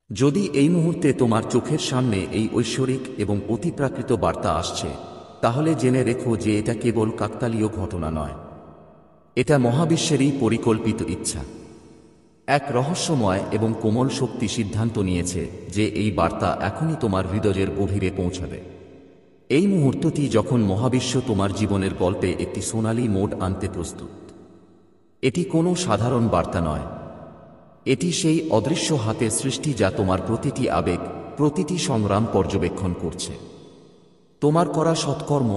যদি এই মুহূর্তে তোমার চোখের সামনে এই ঐশ্বরিক এবং অতিপ্রাকৃত বার্তা আসছে, তাহলে জেনে রেখো যে এটা কেবল কাকতালীয় ঘটনা নয়। এটা মহাবিশ্বেরই পরিকল্পিত ইচ্ছা। এক রহস্যময় এবং কোমল শক্তি সিদ্ধান্ত নিয়েছে যে এই বার্তা এখনই তোমার হৃদয়ের গভীরে পৌঁছাবে। এই মুহূর্তটি যখন মহাবিশ্ব তোমার জীবনের গল্পে একটি সোনালী মোড় আনতে প্রস্তুত। এটি কোনো সাধারণ বার্তা নয়। এটি সেই অদৃশ্য হাতের সৃষ্টি যা তোমার প্রতিটি আবেগ, প্রতিটি সংগ্রাম পর্যবেক্ষণ করছে। তোমার করা সৎকর্ম,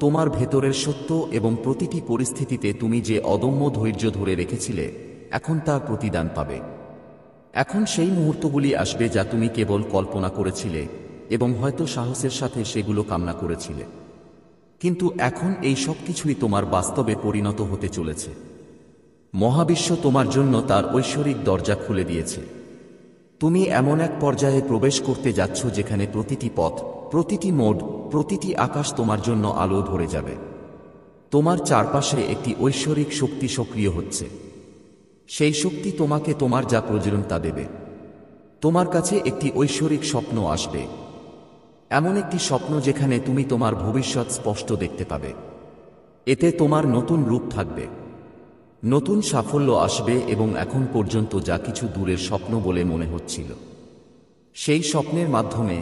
তোমার ভেতরের সত্য এবং প্রতিটি পরিস্থিতিতে তুমি যে অদম্য ধৈর্য ধরে রেখেছিলে, এখন তার প্রতিদান পাবে। এখন সেই মুহূর্তগুলি আসবে যা তুমি কেবল কল্পনা করেছিলে এবং হয়তো সাহসের সাথে সেগুলো কামনা করেছিলে, কিন্তু এখন এই সব কিছুই তোমার বাস্তবে পরিণত হতে চলেছে। মহাবিশ্ব তোমার জন্য তার ঐশ্বরিক দরজা খুলে দিয়েছে। তুমি এমন এক পর্যায়ে প্রবেশ করতে যাচ্ছ যেখানে প্রতিটি পথ, প্রতিটি মোড়, প্রতিটি আকাশ তোমার জন্য আলো ভরে যাবে। তোমার চারপাশে একটি ঐশ্বরিক শক্তি সক্রিয় হচ্ছে। সেই শক্তি তোমাকে তোমার যা প্রয়োজন তা দেবে। তোমার কাছে একটি ঐশ্বরিক স্বপ্ন আসবে, এমন একটি স্বপ্ন যেখানে তুমি তোমার ভবিষ্যৎ স্পষ্ট দেখতে পাবে। এতে তোমার নতুন রূপ থাকবে, নতুন সাফল্য আসবে এবং এখন পর্যন্ত যা কিছু দূরের স্বপ্ন বলে মনে হচ্ছিল, সেই স্বপ্নের মাধ্যমে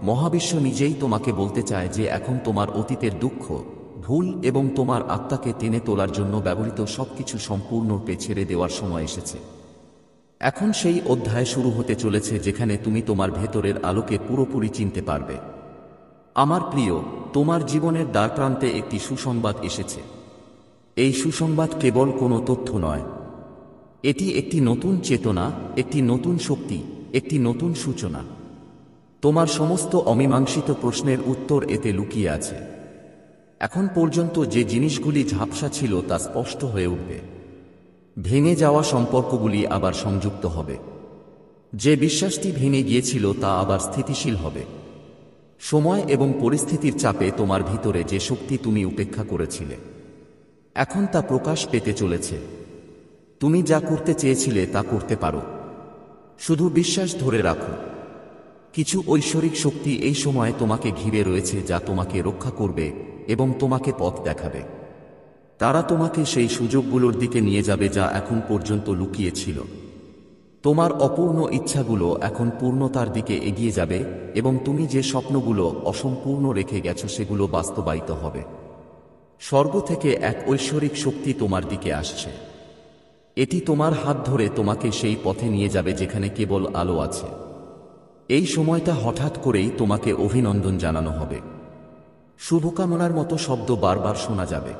মহাবিশ্ব নিজেই তোমাকে বলতে চায় যে এখন তোমার অতীতের দুঃখ, ভুল এবং তোমার আত্মাকে টেনে তোলার জন্য ব্যবহৃত সবকিছু সম্পূর্ণরূপে ছেড়ে দেওয়ার সময় এসেছে। এখন সেই অধ্যায় শুরু হতে চলেছে যেখানে তুমি তোমার ভেতরের আলোকে পুরোপুরি চিনতে পারবে। আমার প্রিয়, তোমার জীবনের দ্বারপ্রান্তে একটি সুসংবাদ এসেছে। এই সুসংবাদ কেবল কোনো তথ্য নয়, এটি একটি নতুন চেতনা, একটি নতুন শক্তি, একটি নতুন সূচনা। তোমার সমস্ত অমীমাংসিত প্রশ্নের উত্তর এতে লুকিয়ে আছে। এখন পর্যন্ত যে জিনিসগুলি ঝাপসা ছিল তা স্পষ্ট হয়ে উঠবে। ভেঙে যাওয়া সম্পর্কগুলি আবার সংযুক্ত হবে। যে বিশ্বাসটি ভেঙে গিয়েছিল তা আবার স্থিতিশীল হবে। সময় এবং পরিস্থিতির চাপে তোমার ভিতরে যে শক্তি তুমি উপেক্ষা করেছিলে, এখন তা প্রকাশ পেতে চলেছে। তুমি যা করতে চেয়েছিলে তা করতে পারো, শুধু বিশ্বাস ধরে রাখো। কিছু ঐশ্বরিক শক্তি এই সময়ে তোমাকে ঘিরে রয়েছে যা তোমাকে রক্ষা করবে এবং তোমাকে পথ দেখাবে। তারা তোমাকে সেই সুযোগগুলোর দিকে নিয়ে যাবে যা এখন পর্যন্ত লুকিয়ে ছিল। তোমার অপূর্ণ ইচ্ছাগুলো এখন পূর্ণতার দিকে এগিয়ে যাবে এবং তুমি যে স্বপ্নগুলো অসম্পূর্ণ রেখে গেছো সেগুলো বাস্তবায়িত হবে। স্বর্গ থেকে এক ঐশ্বরিক শক্তি তোমার দিকে আসছে। এটি তোমার হাত ধরে তোমাকে সেই পথে নিয়ে যাবে যেখানে কেবল আলো আছে। এই সময়টা হঠাৎ করেই তোমাকে অভিনন্দন জানানো হবে। শুভকামনার মতো শব্দ বারবার শোনা যাবে।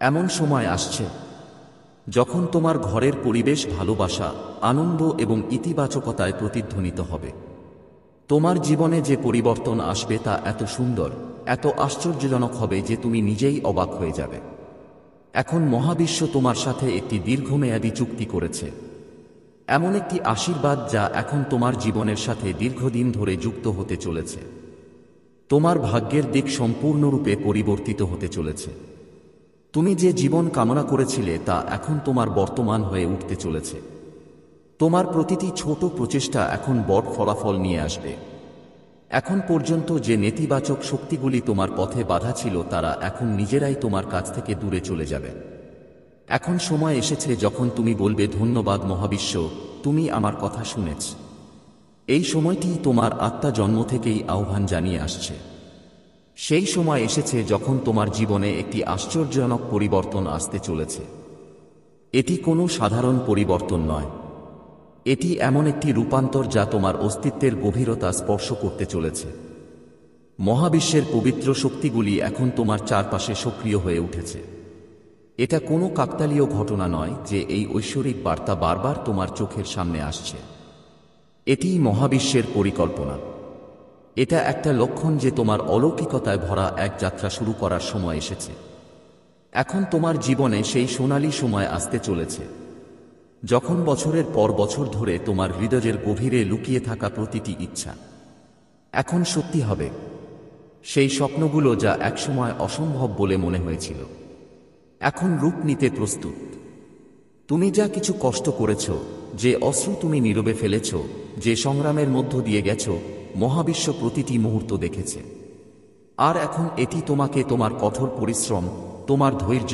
এমন সময় আসছে যখন তোমার ঘরের পরিবেশ ভালোবাসা, আনন্দ এবং ইতিবাচকতায় প্রতিধ্বনিত হবে। তোমার জীবনে যে পরিবর্তন আসবে তা এত সুন্দর, এত আশ্চর্যজনক হবে যে তুমি নিজেই অবাক হয়ে যাবে। এখন মহাবিশ্ব তোমার সাথে একটি দীর্ঘমেয়াদী চুক্তি করেছে, এমন একটি আশীর্বাদ যা এখন তোমার জীবনের সাথে দীর্ঘদিন ধরে যুক্ত হতে চলেছে। তোমার ভাগ্যের দিক সম্পূর্ণরূপে পরিবর্তিত হতে চলেছে। তুমি যে জীবন কামনা করেছিলে তা এখন তোমার বর্তমান হয়ে উঠতে চলেছে। তোমার প্রতিটি ছোট প্রচেষ্টা এখন বড় ফলাফল নিয়ে আসবে। এখন পর্যন্ত যে নেতিবাচক শক্তিগুলি তোমার পথে বাধা ছিল তারা এখন নিজেরাই তোমার কাছ থেকে দূরে চলে যাবে। এখন সময় এসেছে যখন তুমি বলবে, ধন্যবাদ মহাবিশ্ব, তুমি আমার কথা শুনেছ। এই সময়টি তোমার আত্মা জন্ম থেকেই আহ্বান জানিয়ে আসছে। সেই সময় এসেছে যখন তোমার জীবনে একটি আশ্চর্যজনক পরিবর্তন আসতে চলেছে। এটি কোনো সাধারণ পরিবর্তন নয়, এটি এমন একটি রূপান্তর যা তোমার অস্তিত্বের গভীরতা স্পর্শ করতে চলেছে। মহাবিশ্বের পবিত্র শক্তিগুলি এখন তোমার চারপাশে সক্রিয় হয়ে উঠেছে। এটা কোনো কাকতালীয় ঘটনা নয় যে এই ঐশ্বরিক বার্তা বারবার তোমার চোখের সামনে আসছে। এটিই মহাবিশ্বের পরিকল্পনা। এটা একটা লক্ষণ যে তোমার অলৌকিকতায় ভরা এক যাত্রা শুরু করার সময় এসেছে। এখন তোমার জীবনে সেই সোনালী সময় আসতে চলেছে যখন বছরের পর বছর ধরে তোমার হৃদয়ের গভীরে লুকিয়ে থাকা প্রতিটি ইচ্ছা এখন সত্যি হবে। সেই স্বপ্নগুলো যা একসময় অসম্ভব বলে মনে হয়েছিল, এখন রূপ নিতে প্রস্তুত। তুমি যা কিছু কষ্ট করেছ, যে অশ্রু তুমি নীরবে ফেলেছ, যে সংগ্রামের মধ্য দিয়ে গেছ, মহাবিশ্ব প্রতিটি মুহূর্ত দেখেছে। আর এখন এটি তোমাকে তোমার কঠোর পরিশ্রম, তোমার ধৈর্য,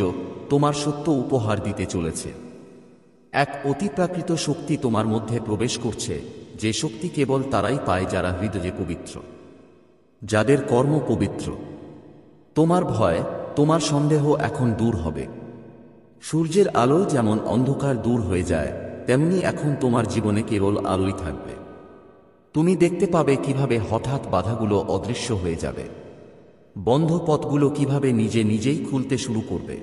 তোমার সত্য উপহার দিতে চলেছে। এক অতিপ্রাকৃত শক্তি তোমার মধ্যে প্রবেশ করছে, যে শক্তি কেবল তারাই পায় যারা হৃদয়ে পবিত্র, যাদের কর্ম পবিত্র। তোমার ভয়, তোমার সন্দেহ এখন দূর হবে। সূর্যের আলো যেমন অন্ধকার দূর হয়ে যায়, তেমনি এখন তোমার জীবনে কেবল আলোই থাকবে। তুমি দেখতে পাবে কিভাবে হঠাৎ বাধাগুলো অদৃশ্য হয়ে যাবে, বন্ধ পথগুলো কিভাবে নিজে নিজেই খুলতে শুরু করবে।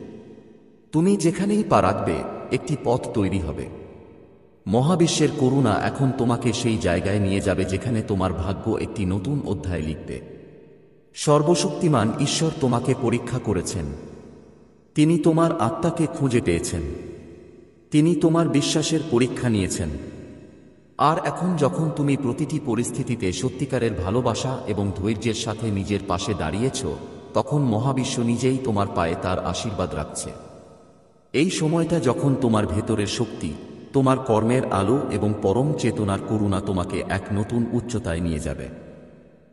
তুমি যেখানেই পা রাখবে, একটি পথ তৈরি হবে। মহাবিশ্বের করুণা এখন তোমাকে সেই জায়গায় নিয়ে যাবে যেখানে তোমার ভাগ্য একটি নতুন অধ্যায় লিখবে। সর্বশক্তিমান ঈশ্বর তোমাকে পরীক্ষা করেছেন। তিনি তোমার আত্মাকে খুঁজে পেয়েছেন। তিনি তোমার বিশ্বাসের পরীক্ষা নিয়েছেন। আর এখন যখন তুমি প্রতিটি পরিস্থিতিতে সত্যিকারের ভালোবাসা এবং ধৈর্যের সাথে নিজের পাশে দাঁড়িয়েছ, তখন মহাবিশ্ব নিজেই তোমার পায়ে তার আশীর্বাদ রাখছে। এই সময়টা যখন তোমার ভেতরের শক্তি, তোমার কর্মের আলো এবং পরম চেতনার করুণা তোমাকে এক নতুন উচ্চতায় নিয়ে যাবে।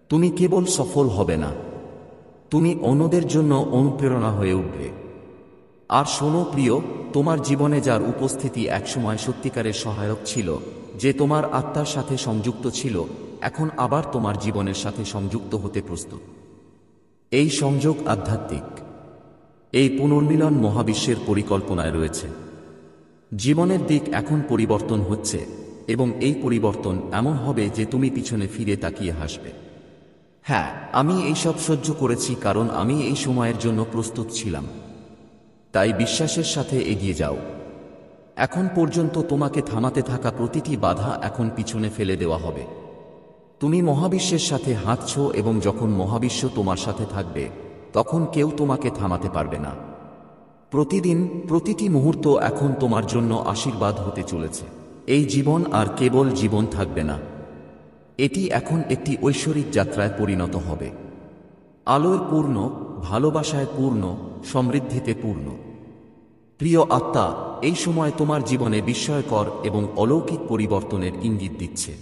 তুমি কেবল সফল হবে না, তুমি অন্যদের জন্য অনুপ্রেরণা হয়ে উঠবে। আর শোনো প্রিয়, তোমার জীবনে যার উপস্থিতি একসময় সত্যিকারের সহায়ক ছিল, যে তোমার আত্মার সাথে সংযুক্ত ছিল, এখন আবার তোমার জীবনের সাথে সংযুক্ত হতে প্রস্তুত। এই সংযোগ আধ্যাত্মিক। এই পুনর্মিলন মহাবিশ্বের পরিকল্পনায় রয়েছে। জীবনের দিক এখন পরিবর্তন হচ্ছে, এবং এই পরিবর্তন এমন হবে যে তুমি পিছনে ফিরে তাকিয়ে হাসবে। হ্যাঁ, আমি এইসব সহ্য করেছি কারণ আমি এই সময়ের জন্য প্রস্তুত ছিলাম। তাই বিশ্বাসের সাথে এগিয়ে যাও। এখন পর্যন্ত তোমাকে থামাতে থাকা প্রতিটি বাধা এখন পিছনে ফেলে দেওয়া হবে। তুমি মহাবিশ্বের সাথে হাঁটছ, এবং যখন মহাবিশ্ব তোমার সাথে থাকবে, তখন কেউ তোমাকে থামাতে পারবে না। প্রতিদিন, প্রতিটি মুহূর্ত এখন তোমার জন্য আশীর্বাদ হতে চলেছে। এই জীবন আর কেবল জীবন থাকবে না, এটি এখন একটি ঐশ্বরিক যাত্রায় পরিণত হবে। আলোয় পূর্ণ, ভালোবাসায় পূর্ণ, সমৃদ্ধিতে পূর্ণ। প্রিয় আত্মা, এই সময় তোমার জীবনে বিস্ময়কর এবং অলৌকিক পরিবর্তনের ইঙ্গিত দিচ্ছে।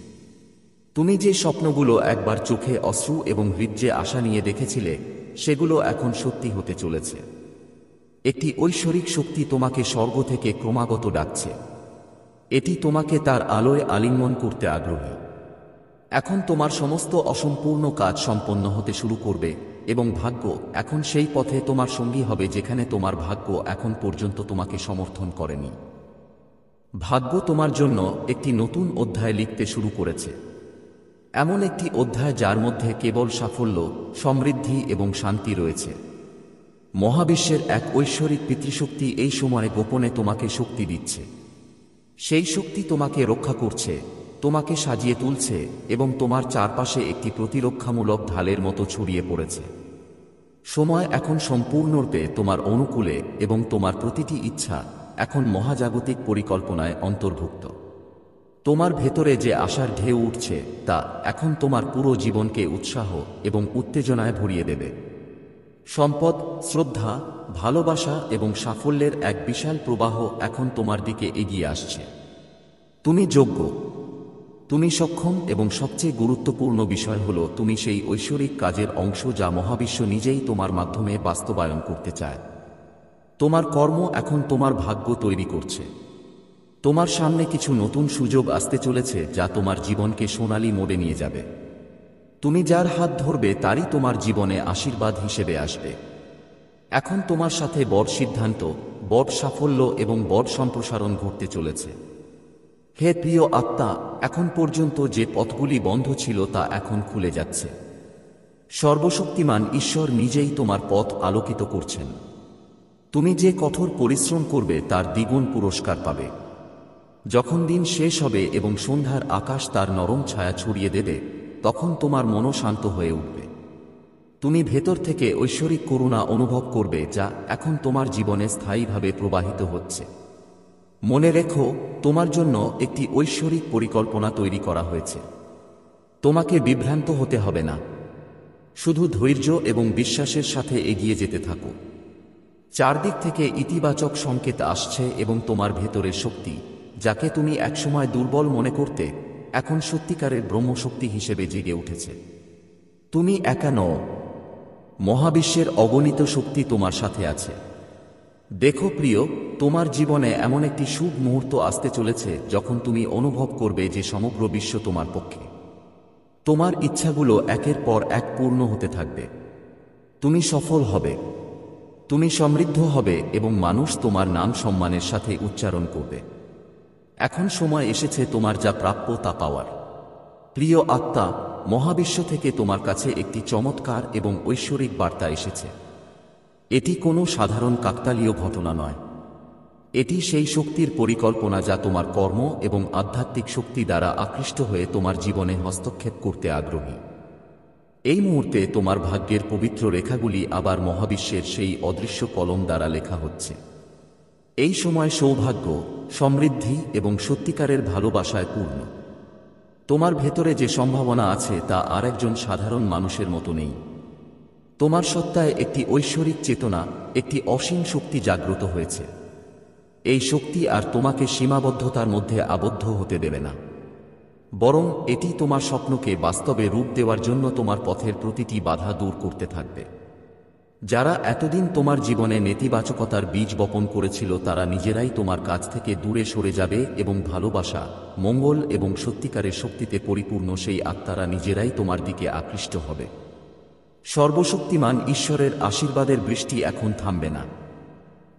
তুমি যে স্বপ্নগুলো একবার চোখে অশ্রু এবং হৃদয়ে আশা নিয়ে দেখেছিলে, সেগুলো এখন সত্যি হতে চলেছে। একটি ঐশ্বরিক শক্তি তোমাকে স্বর্গ থেকে ক্রমাগত ডাকছে। এটি তোমাকে তার আলোয় আলিঙ্গন করতে আগ্রহী। এখন তোমার সমস্ত অসম্পূর্ণ কাজ সম্পন্ন হতে শুরু করবে, এবং ভাগ্য এখন সেই পথে তোমার সঙ্গী হবে যেখানে তোমার ভাগ্য এখন পর্যন্ত তোমাকে সমর্থন করেনি। ভাগ্য তোমার জন্য একটি নতুন অধ্যায় লিখতে শুরু করেছে। এমন একটি অধ্যায় যার মধ্যে কেবল সাফল্য, সমৃদ্ধি এবং শান্তি রয়েছে। মহাবিশ্বের এক ঐশ্বরিক পিতৃশক্তি এই সময়ে গোপনে তোমাকে শক্তি দিচ্ছে। সেই শক্তি তোমাকে রক্ষা করছে, তোমাকে সাজিয়ে তুলছে, এবং তোমার চারপাশে একটি প্রতিরক্ষামূলক ঢালের মতো ছড়িয়ে পড়েছে। সময় এখন সম্পূর্ণরূপে তোমার অনুকূলে, এবং তোমার প্রতিটি ইচ্ছা এখন মহাজাগতিক পরিকল্পনায় অন্তর্ভুক্ত। তোমার ভেতরে যে আশার ঢেউ উঠছে, তা এখন তোমার পুরো জীবনকে উৎসাহ এবং উত্তেজনায় ভরিয়ে দেবে। সম্পদ, শ্রদ্ধা, ভালোবাসা এবং সাফল্যের এক বিশাল প্রবাহ এখন তোমার দিকে এগিয়ে আসছে। তুমি যোগ্য, তুমি সক্ষম, এবং সবচেয়ে গুরুত্বপূর্ণ বিষয় হল তুমি সেই ঐশ্বরিক কাজের অংশ যা মহাবিশ্ব নিজেই তোমার মাধ্যমে বাস্তবায়ন করতে চায়। তোমার কর্ম এখন তোমার ভাগ্য তৈরি করছে। তোমার সামনে কিছু নতুন সুযোগ আসতে চলেছে যা তোমার জীবনকে সোনালী মোড়ে নিয়ে যাবে। তুমি যার হাত ধরবে তারই তোমার জীবনে আশীর্বাদ হিসেবে আসবে। এখন তোমার সাথে বড় সিদ্ধান্ত, বড় সাফল্য এবং বড় সম্প্রসারণ ঘটতে চলেছে। হে প্রিয় আত্মা, এখন পর্যন্ত যে পথগুলি বন্ধ ছিল তা এখন খুলে যাচ্ছে। সর্বশক্তিমান ঈশ্বর নিজেই তোমার পথ আলোকিত করছেন। তুমি যে কঠোর পরিশ্রম করবে তার দ্বিগুণ পুরস্কার পাবে। যখন দিন শেষ হবে এবং সন্ধ্যার আকাশ তার নরম ছায়া ছড়িয়ে দেবে, তখন তোমার মনও শান্ত হয়ে উঠবে। তুমি ভেতর থেকে ঐশ্বরিক করুণা অনুভব করবে যা এখন তোমার জীবনে স্থায়ীভাবে প্রবাহিত হচ্ছে। মনে রেখো, তোমার জন্য একটি ঐশ্বরিক পরিকল্পনা তৈরি করা হয়েছে। তোমাকে বিভ্রান্ত হতে হবে না। শুধু ধৈর্য এবং বিশ্বাসের সাথে এগিয়ে যেতে থাকো। চারদিক থেকে ইতিবাচক সংকেত আসছে এবং তোমার ভেতরের শক্তি, যাকে তুমি একসময় দুর্বল মনে করতে, এখন সত্যিকারের ব্রহ্মশক্তি হিসেবে জেগে উঠেছে। তুমি একা নও, মহাবিশ্বের অগণিত শক্তি তোমার সাথে আছে। দেখো প্রিয়, তোমার জীবনে এমন একটি শুভ মুহূর্ত আসতে চলেছে যখন তুমি অনুভব করবে যে সমগ্র বিশ্ব তোমার পক্ষে। তোমার ইচ্ছাগুলো একের পর এক পূর্ণ হতে থাকবে। তুমি সফল হবে, তুমি সমৃদ্ধ হবে এবং মানুষ তোমার নাম সম্মানের সাথে উচ্চারণ করবে। এখন সময় এসেছে তোমার যা প্রাপ্য তা পাওয়ার। প্রিয় আত্মা, মহাবিশ্ব থেকে তোমার কাছে একটি চমৎকার এবং ঐশ্বরিক বার্তা এসেছে। এটি কোনো সাধারণ কাকতালীয় ঘটনা নয়। এটি সেই শক্তির পরিকল্পনা যা তোমার কর্ম এবং আধ্যাত্মিক শক্তি দ্বারা আকৃষ্ট হয়ে তোমার জীবনে হস্তক্ষেপ করতে আগ্রহী। এই মুহূর্তে তোমার ভাগ্যের পবিত্র রেখাগুলি আবার মহাবিশ্বের সেই অদৃশ্য কলম দ্বারা লেখা হচ্ছে। এই সময় সৌভাগ্য, সমৃদ্ধি এবং সত্যিকারের ভালোবাসায় পূর্ণ। তোমার ভেতরে যে সম্ভাবনা আছে তা আর একজন সাধারণ মানুষের মতো নেই। তোমার সত্তায় একটি ঐশ্বরিক চেতনা, একটি অসীম শক্তি জাগ্রত হয়েছে। এই শক্তি আর তোমাকে সীমাবদ্ধতার মধ্যে আবদ্ধ হতে দেবে না, বরং এটি তোমার স্বপ্নকে বাস্তবে রূপ দেওয়ার জন্য তোমার পথের প্রতিটি বাধা দূর করতে থাকবে। যারা এতদিন তোমার জীবনে নেতিবাচকতার বীজ বপন করেছিল তারা নিজেরাই তোমার কাছ থেকে দূরে সরে যাবে এবং ভালোবাসা, মঙ্গল এবং সত্যিকারের শক্তিতে পরিপূর্ণ সেই আত্মারা নিজেরাই তোমার দিকে আকৃষ্ট হবে। সর্বশক্তিমান ঈশ্বরের আশীর্বাদের বৃষ্টি এখন থামবে না।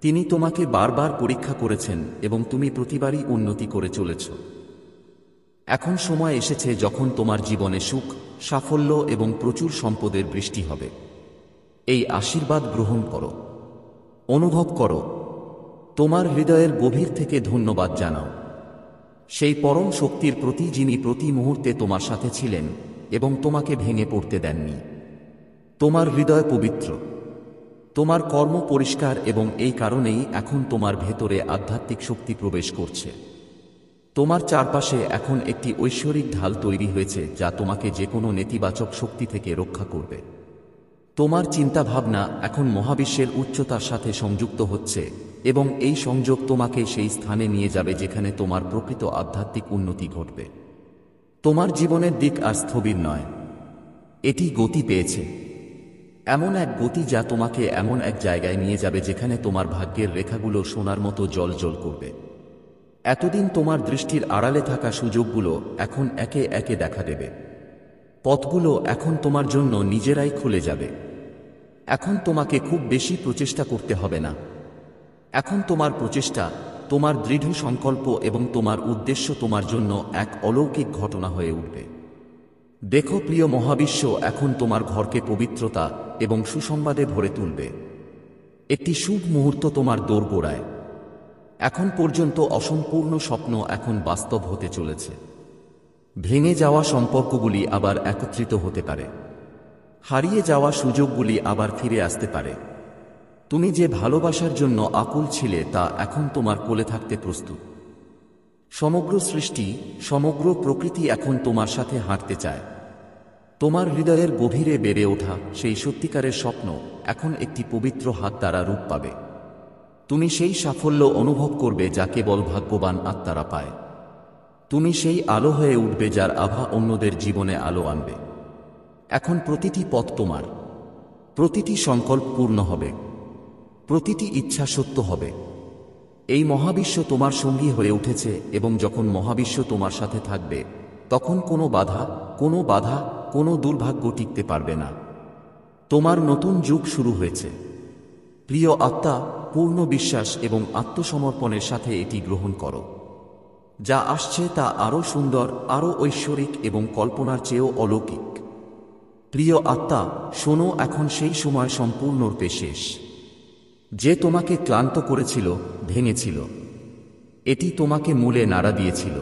তিনি তোমাকে বারবার পরীক্ষা করেছেন এবং তুমি প্রতিবারই উন্নতি করে চলেছ। এখন সময় এসেছে যখন তোমার জীবনে সুখ, সাফল্য এবং প্রচুর সম্পদের বৃষ্টি হবে। এই আশীর্বাদ গ্রহণ করো, অনুভব করো, তোমার হৃদয়ের গভীর থেকে ধন্যবাদ জানাও সেই পরম শক্তির প্রতি যিনি প্রতি মুহূর্তে তোমার সাথে ছিলেন এবং তোমাকে ভেঙে পড়তে দেননি। তোমার হৃদয় পবিত্র, তোমার কর্ম পরিষ্কার এবং এই কারণেই এখন তোমার ভেতরে আধ্যাত্মিক শক্তি প্রবেশ করছে। তোমার চারপাশে এখন একটি ঐশ্বরিক ঢাল তৈরি হয়েছে যা তোমাকে যে কোনো নেতিবাচক শক্তি থেকে রক্ষা করবে। তোমার চিন্তাভাবনা এখন মহাবিশ্বের উচ্চতার সাথে সংযুক্ত হচ্ছে এবং এই সংযোগ তোমাকে সেই স্থানে নিয়ে যাবে যেখানে তোমার প্রকৃত আধ্যাত্মিক উন্নতি ঘটবে। তোমার জীবনের দিক আর স্থবির নয়, এটি গতি পেয়েছে। এমন এক গতি যা তোমাকে এমন এক জায়গায় নিয়ে যাবে যেখানে তোমার ভাগ্যের রেখাগুলো সোনার মতো জ্বলজ্বল করবে। এতদিন তোমার দৃষ্টির আড়ালে থাকা সুযোগগুলো এখন একে একে দেখা দেবে। পথগুলো এখন তোমার জন্য নিজেরাই খুলে যাবে। এখন তোমাকে খুব বেশি প্রচেষ্টা করতে হবে না। এখন তোমার প্রচেষ্টা, তোমার দৃঢ় সংকল্প এবং তোমার উদ্দেশ্য তোমার জন্য এক অলৌকিক ঘটনা হয়ে উঠবে। দেখো প্রিয়, মহাবিশ্ব এখন তোমার ঘরকে পবিত্রতা এবং সুসংবাদে ভরে তুলবে। একটি শুভ মুহূর্ত তোমার দোরগোড়ায়। এখন পর্যন্ত অসম্পূর্ণ স্বপ্ন এখন বাস্তব হতে চলেছে। ভেঙে যাওয়া সম্পর্কগুলি আবার একত্রিত হতে পারে। হারিয়ে যাওয়া সুযোগগুলি আবার ফিরে আসতে পারে। তুমি যে ভালোবাসার জন্য আকুল ছিলে তা এখন তোমার কোলে থাকতে প্রস্তুত। সমগ্র সৃষ্টি, সমগ্র প্রকৃতি এখন তোমার সাথে হাঁটতে চায়। তোমার হৃদয়ের গভীরে বেড়ে ওঠা সেই সত্যিকারের স্বপ্ন এখন একটি পবিত্র হাত দ্বারা রূপ পাবে। তুমি সেই সাফল্য অনুভব করবে যা কেবল ভাগ্যবান আত্মারা পায়। তুমি সেই আলো হয়ে উঠবে যার আভা অন্যদের জীবনে আলো আনবে। এখন প্রতিটি পথ তোমার, প্রতিটি সংকল্প পূর্ণ হবে, প্রতিটি ইচ্ছা সত্য হবে। এই মহাবিশ্ব তোমার সঙ্গী হয়ে উঠেছে এবং যখন মহাবিশ্ব তোমার সাথে থাকবে তখন কোনো বাধা, কোনো দুর্ভাগ্য টিকতে পারবে না। তোমার নতুন যুগ শুরু হয়েছে। প্রিয় আত্মা, পূর্ণ বিশ্বাস এবং আত্মসমর্পণের সাথে এটি গ্রহণ করো। যা আসছে তা আরও সুন্দর, আরও ঐশ্বরিক এবং কল্পনার চেয়েও অলৌকিক। প্রিয় আত্মা, শোনো, এখন সেই সময় সম্পূর্ণরূপে শেষ যে তোমাকে ক্লান্ত করেছিল, ভেঙেছিল। এটি তোমাকে মূলে নাড়া দিয়েছিল।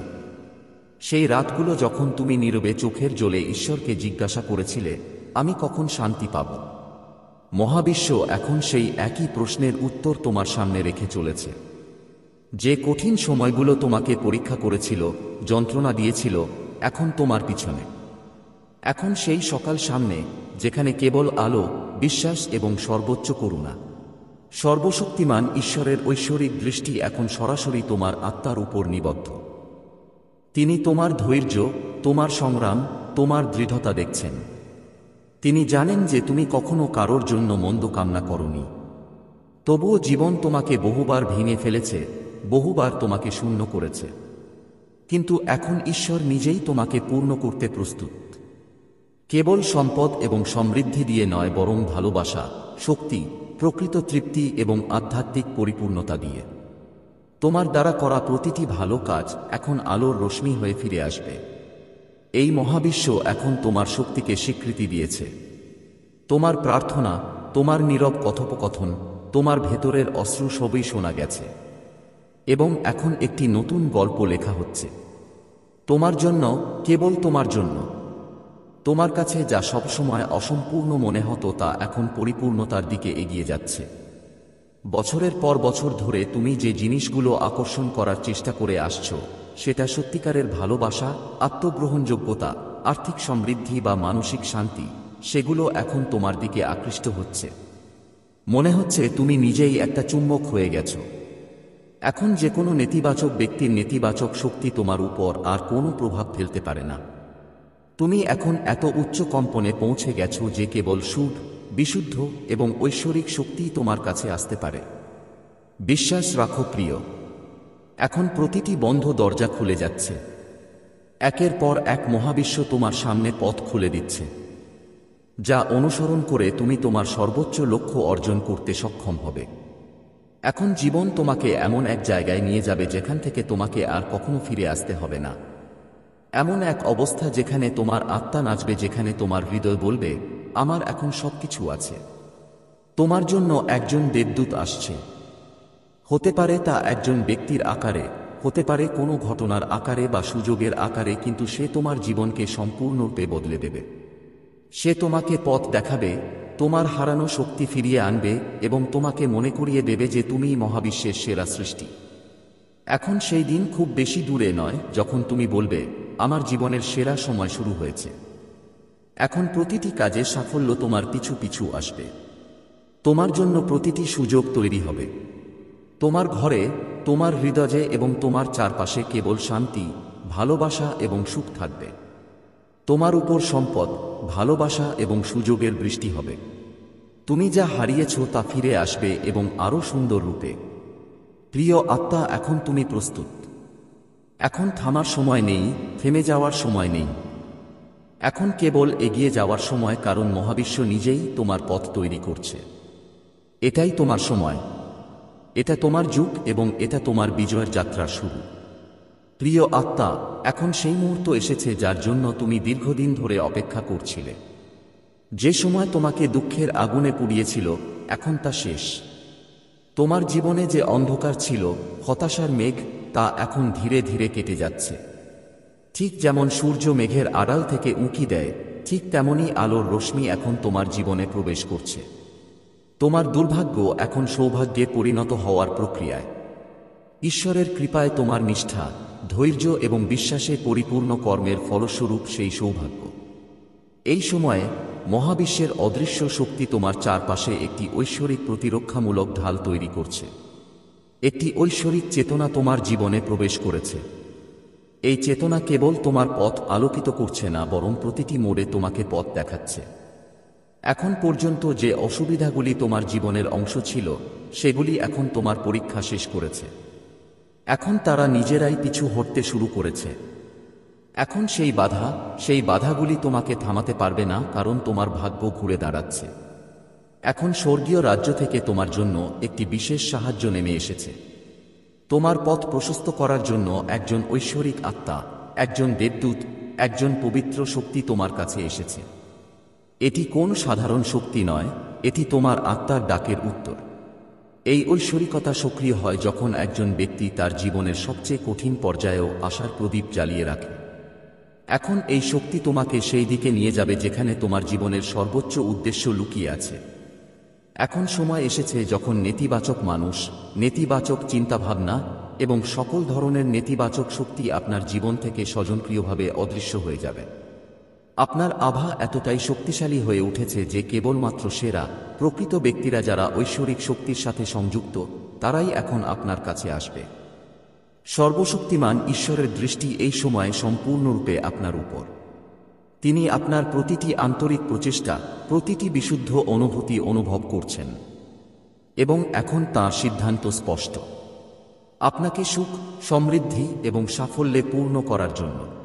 সেই রাতগুলো যখন তুমি নীরবে চোখের জলে ঈশ্বরকে জিজ্ঞাসা করেছিলে, আমি কখন শান্তি পাব? মহাবিশ্ব এখন সেই একই প্রশ্নের উত্তর তোমার সামনে রেখে চলেছে। যে কঠিন সময়গুলো তোমাকে পরীক্ষা করেছিল, যন্ত্রণা দিয়েছিল, এখন তোমার পিছনে। এখন সেই সকাল সামনে যেখানে কেবল আলো, বিশ্বাস এবং সর্বোচ্চ করুণা। সর্বশক্তিমান ঈশ্বরের ঐশ্বরিক দৃষ্টি এখন সরাসরি তোমার আত্মার উপর নিবদ্ধ। তিনি তোমার ধৈর্য, তোমার সংগ্রাম, তোমার দৃঢ়তা দেখছেন। তিনি জানেন যে তুমি কখনো কারোর জন্য মন্দ কামনা করনি। তবুও জীবন তোমাকে বহুবার ভেঙে ফেলেছে, বহুবার তোমাকে শূন্য করেছে। কিন্তু এখন ঈশ্বর নিজেই তোমাকে পূর্ণ করতে প্রস্তুত। কেবল সম্পদ এবং সমৃদ্ধি দিয়ে নয়, বরং ভালোবাসা, শক্তি, প্রকৃত তৃপ্তি এবং আধ্যাত্মিক পরিপূর্ণতা দিয়ে। তোমার দ্বারা করা প্রতিটি ভালো কাজ এখন আলোর রশ্মি হয়ে ফিরে আসবে। এই মহাবিশ্ব এখন তোমার শক্তিকে স্বীকৃতি দিয়েছে। তোমার প্রার্থনা, তোমার নীরব কথোপকথন, তোমার ভেতরের অশ্রু সবই শোনা গেছে। এবং এখন একটি নতুন গল্প লেখা হচ্ছে তোমার জন্য, কেবল তোমার জন্য। তোমার কাছে যা সবসময় অসম্পূর্ণ মনে হতো তা এখন পরিপূর্ণতার দিকে এগিয়ে যাচ্ছে। বছরের পর বছর ধরে তুমি যে জিনিসগুলো আকর্ষণ করার চেষ্টা করে আসছো, সেটা সত্যিকারের ভালোবাসা, আত্মগ্রহণযোগ্যতা, আর্থিক সমৃদ্ধি বা মানসিক শান্তি, সেগুলো এখন তোমার দিকে আকৃষ্ট হচ্ছে। মনে হচ্ছে তুমি নিজেই একটা চুম্বক হয়ে গেছো। এখন যে কোনো নেতিবাচক ব্যক্তির নেতিবাচক শক্তি তোমার উপর আর কোনো প্রভাব ফেলতে পারে না। তুমি এখন এত উচ্চ কম্পনে পৌঁছে গেছো যে কেবল শুভ, বিশুদ্ধ এবং ঐশ্বরিক শক্তিই তোমার কাছে আসতে পারে। বিশ্বাস রাখো প্রিয়, এখন প্রতিটি বন্ধ দরজা খুলে যাচ্ছে। একের পর এক মহাবিশ্ব তোমার সামনে পথ খুলে দিচ্ছে, যা অনুসরণ করে তুমি তোমার সর্বোচ্চ লক্ষ্য অর্জন করতে সক্ষম হবে। এখন জীবন তোমাকে এমন এক জায়গায় নিয়ে যাবে যেখান থেকে তোমাকে আর কখনো ফিরে আসতে হবে না। এমন এক অবস্থা যেখানে তোমার আত্মা নাচবে, যেখানে তোমার হৃদয় বলবে, আমার এখন সবকিছু আছে। তোমার জন্য একজন দেবদূত আসছে। হতে পারে তা একজন ব্যক্তির আকারে, হতে পারে কোনো ঘটনার আকারে বা সুযোগের আকারে, কিন্তু সে তোমার জীবনকে সম্পূর্ণরূপে বদলে দেবে। সে তোমাকে পথ দেখাবে, তোমার হারানো শক্তি ফিরিয়ে আনবে এবং তোমাকে মনে করিয়ে দেবে যে তুমিই মহাবিশ্বের সেরা সৃষ্টি। এখন সেই দিন খুব বেশি দূরে নয় যখন তুমি বলবে, আমার জীবনের সেরা সময় শুরু হয়েছে। এখন প্রতিটি কাজে সাফল্য তোমার পিছু পিছু আসবে। তোমার জন্য প্রতিটি সুযোগ তৈরি হবে। তোমার ঘরে, তোমার হৃদয়ে এবং তোমার চারপাশে কেবল শান্তি, ভালোবাসা এবং সুখ থাকবে। তোমার উপর সম্পদ, ভালোবাসা এবং সুযোগের বৃষ্টি হবে। তুমি যা হারিয়েছ তা ফিরে আসবে এবং আরও সুন্দর রূপে। প্রিয় আত্মা, এখন তুমি প্রস্তুত। এখন থামার সময় নেই, থেমে যাওয়ার সময় নেই। এখন কেবল এগিয়ে যাওয়ার সময়, কারণ মহাবিশ্ব নিজেই তোমার পথ তৈরি করছে। এটাই তোমার সময়, এটা তোমার যুগ এবং এটা তোমার বিজয়ের যাত্রার শুরু। প্রিয় আত্মা, এখন সেই মুহূর্ত এসেছে যার জন্য তুমি দীর্ঘদিন ধরে অপেক্ষা করছিলে। যে সময় তোমাকে দুঃখের আগুনে পুড়িয়েছিল, এখন তা শেষ। তোমার জীবনে যে অন্ধকার ছিল, হতাশার মেঘ, তা এখন ধীরে ধীরে কেটে যাচ্ছে। ঠিক যেমন সূর্য মেঘের আড়াল থেকে উঁকি দেয়, ঠিক তেমনই আলোর রশ্মি এখন তোমার জীবনে প্রবেশ করছে। তোমার দুর্ভাগ্য এখন সৌভাগ্যে পরিণত হওয়ার প্রক্রিয়ায়। ঈশ্বরের কৃপায় তোমার নিষ্ঠা, ধৈর্য এবং বিশ্বাসে পরিপূর্ণ কর্মের ফলস্বরূপ সেই সৌভাগ্য। এই সময়ে মহাবিশ্বের অদৃশ্য শক্তি তোমার চারপাশে একটি ঐশ্বরিক প্রতিরক্ষামূলক ঢাল তৈরি করছে। একটি ঐশ্বরিক চেতনা তোমার জীবনে প্রবেশ করেছে। এই চেতনা কেবল তোমার পথ আলোকিত করছে না, বরং প্রতিটি মোড়ে তোমাকে পথ দেখাচ্ছে। এখন পর্যন্ত যে অসুবিধাগুলি তোমার জীবনের অংশ ছিল, সেগুলি এখন তোমার পরীক্ষা শেষ করেছে। এখন তারা নিজেরাই পিছু হটতে শুরু করেছে। এখন সেই বাধাগুলি তোমাকে থামাতে পারবে না, কারণ তোমার ভাগ্য ঘুরে দাঁড়াচ্ছে। এখন স্বর্গীয় রাজ্য থেকে তোমার জন্য একটি বিশেষ সাহায্য নেমে এসেছে। তোমার পথ প্রশস্ত করার জন্য একজন ঐশ্বরিক আত্মা, একজন দেবদূত, একজন পবিত্র শক্তি তোমার কাছে এসেছে। এটি কোন সাধারণ শক্তি নয়, এটি তোমার আত্মার ডাকের উত্তর। এই ঐশ্বরিকতা সক্রিয় হয় যখন একজন ব্যক্তি তার জীবনের সবচেয়ে কঠিন পর্যায়েও আশার প্রদীপ জ্বালিয়ে রাখে। এখন এই শক্তি তোমাকে সেই দিকে নিয়ে যাবে যেখানে তোমার জীবনের সর্বোচ্চ উদ্দেশ্য লুকিয়ে আছে। এখন সময় এসেছে যখন নেতিবাচক মানুষ, নেতিবাচক চিন্তাভাবনা এবং সকল ধরনের নেতিবাচক শক্তি আপনার জীবন থেকে স্বয়ংক্রিয়ভাবে অদৃশ্য হয়ে যাবে। আপনার আভা এতটাই শক্তিশালী হয়ে উঠেছে যে কেবলমাত্র সেরা প্রকৃত ব্যক্তিরা যারা ঐশ্বরিক শক্তির সাথে সংযুক্ত তারাই এখন আপনার কাছে আসবে। সর্বশক্তিমান ঈশ্বরের দৃষ্টি এই সময়ে সম্পূর্ণরূপে আপনার উপর। তিনি আপনার প্রতিটি আন্তরিক প্রচেষ্টা, প্রতিটি বিশুদ্ধ অনুভূতি অনুভব করছেন এবং এখন তাঁর সিদ্ধান্ত স্পষ্ট, আপনাকে সুখ, সমৃদ্ধি এবং সাফল্যে পূর্ণ করার জন্য।